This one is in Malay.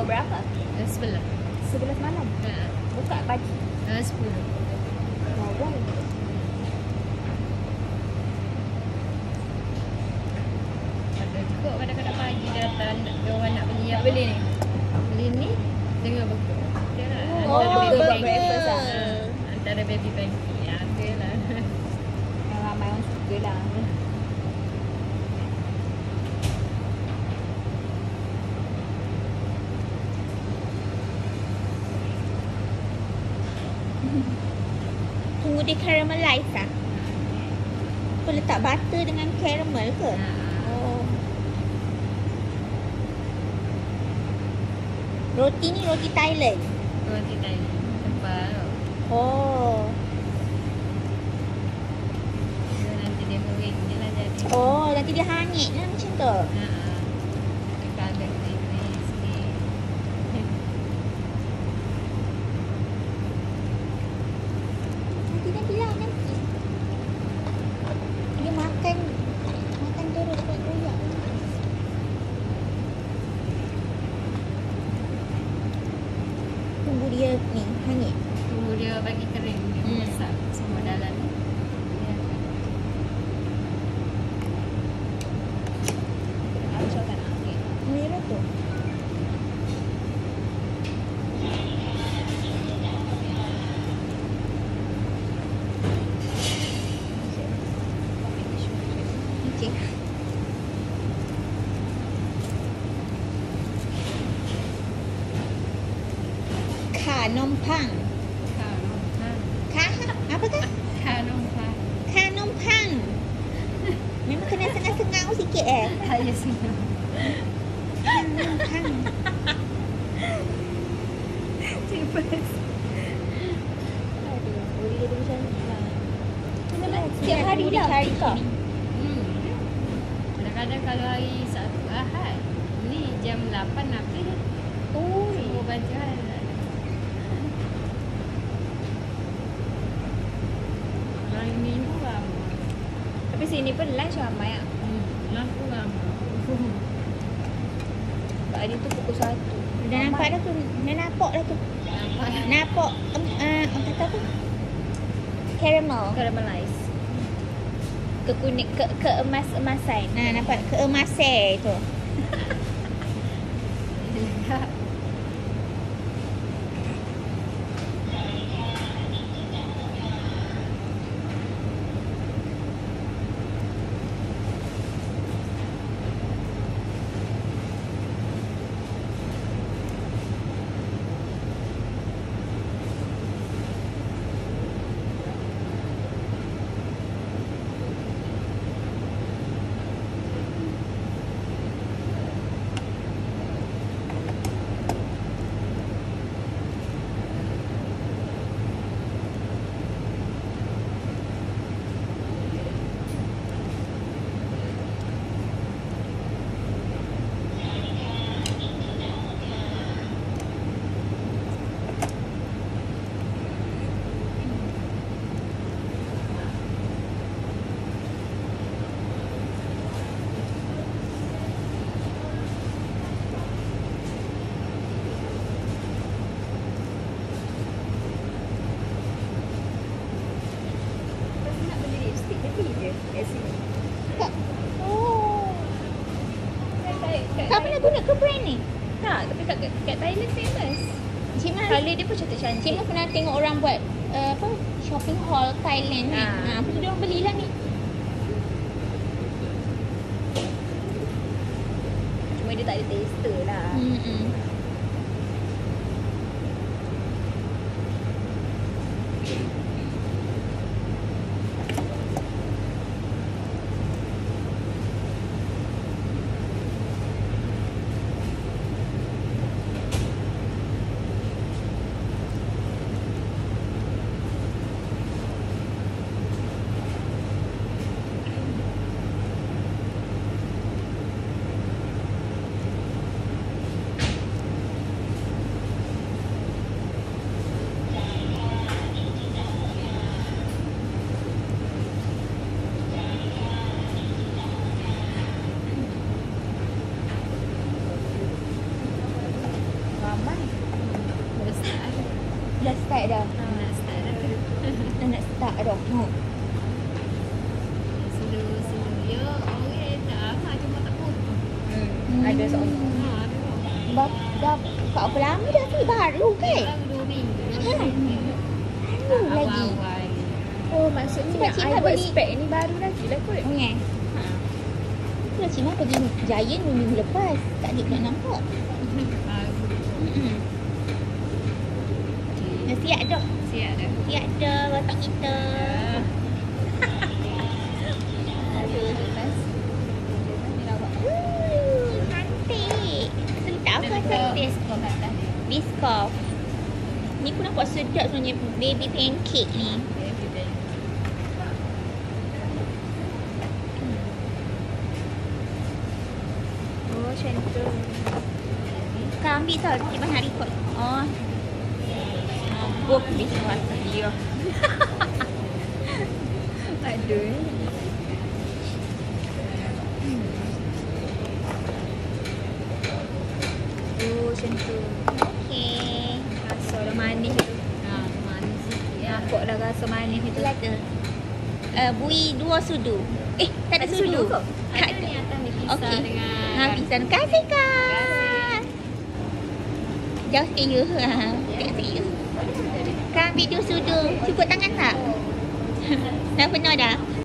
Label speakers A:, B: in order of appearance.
A: pukul berapa?
B: 11.
A: 11 malam. Buka pagi.
B: 10.
A: Bawang.
B: Ada juga kadang-kadang pagi dia datang dia orang nak beli apa beli ni. Beli ni dengan burger. Dia lah
A: burger.
B: breakfast lah. Antara baby pancake. Ya, tu lah.
A: Yang ramai orang suka lah.
C: Tunggu dia caramelize lah. Kau letak butter dengan caramel ke? Oh. Roti ni roti Thailand.
B: Roti Thailand. Tebal.
C: Oh.
B: Nanti dia goreng je lah jadi.
C: Oh, nanti dia hanyut lah macam tu.
B: Dekat agak sikit.
C: Nanti lah nanti. Dia makan terus koyak-koyak. Tunggu dia ni hanyut.
B: Tunggu dia bagi kering dia masak semua dalam ni.
A: Acau tak nak ambil.
C: Merah tu. Okey. Kanompang. Apa ke?
B: Kanompang.
C: Kanompang. Memang kena sengau-sengau sikit
B: Ya senang.
C: Kanompang.
B: Cepat.
A: Aduh, boleh jadi macam ni lah.
C: Setiap hari
A: dia
C: dah.
A: cari kau.
B: Kadang-kadang kalau hari Sabtu Ahad ni jam 8 habis dah. Semua bacaan dah. Hari Minggu ramai.
A: Tapi sini pun lunch ramai lah.
B: Lampu ramai.
A: Sebab hari tu pukul 1.
C: Dah nampak dah tu. Dah nampak dah tu.
B: Nampak dah.
C: Nampak orang kata apa? Caramel.
A: Caramelize. Kekuning, keemas-emasan.
C: Nah, nampak keemasan tu. Kau pernah guna ke brand ni?
A: Tak, tapi kat Thailand famous.
C: Cik Mas,
A: Colour dia pun cantik-cantik.
C: Cik Mas pernah tengok orang buat apa shopping haul Thailand ni.
A: Ha.
C: Lepas tu dia orang belilah ni.
A: Cuma dia tak ada taster lah. ramai.
B: Dah start.
A: Dah start dah.
B: Nak start dah.
A: Dah nak start dah. Tengok.
B: Slow. Ya, orang tak apa cuma tak potong.
A: Ada seorang.
B: Ha,
A: Dah kat apa lama dah tu? Baru kan?
B: baru 2 minggu.
A: Baru lagi.
B: Awal-awal.
A: Oh, maksudnya
C: Sebab
A: yang
C: Cina
A: I buat
C: beli-
A: spek ni baru lagi lah kot.
C: Oh, ya. Kalau Cina pergi Giant minggu lepas. Tak ada pula nampak.
B: Baru.
C: Mm-mm. Dah siap dah.
B: Siap dah.
C: Siap dah watak kita. Cantik. Sedap ke cantik? Biscoff. Ni aku nampak sedap sebenarnya baby pancake ni.
A: Oh, macam tu.
C: Kau ambil tau Cik Bahar record. Oh. Book Biscoff dia.
A: Aduh. Oh, macam tu.
C: Okey.
A: Rasa dah manis tu.
B: Manis sikit ya.
A: Nampak dah rasa manis tu.
C: Itu ada. Bui 2 sudu. Tak ada
A: Ada
C: sudu.
A: sudu ke?
C: Tak
B: Ada
C: ada.
B: ni atas ni pisah
C: Okey.
B: dengan
C: Ha, pisang. Terima kasih, Kak. Jauh sikit you. Tengok sikit you. Kak ambil 2 sudu. Cukup tangan tak? Dah penuh dah.